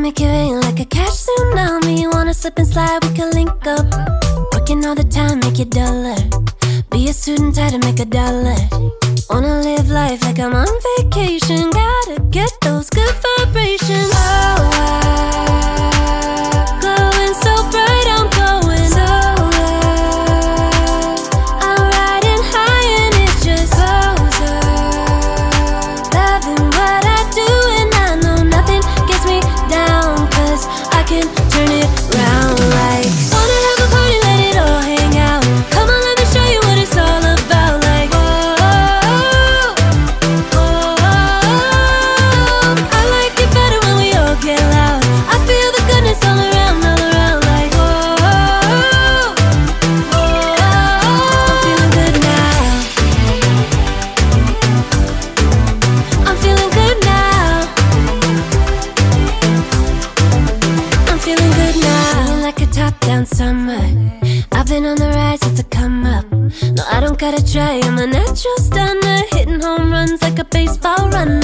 make it rain like a cash tsunami. Wanna slip and slide, we can link up. Working all the time, make it duller. Be a student, try to make a dollar. Wanna live life like I'm on vacation. Gotta get those good vibrations. Oh, glowing so bright, I'm glowing so high. I'm riding high and it just goes up. Loving what I do and I know nothing gets me down, 'cause I can turn it round like. Wanna have a party, let it all hang out. Come on, let me show you what it's all about. Like, whoa, I like it better when we all get loud. I feel the goodness all around, like, whoa, I'm feeling good now. I'm feeling good now. I'm feeling good now. Feeling like a top-down summer. I've been on the rise, it's a come up. No, I don't gotta try, I'm a natural stunner. Hitting home runs like a baseball runner.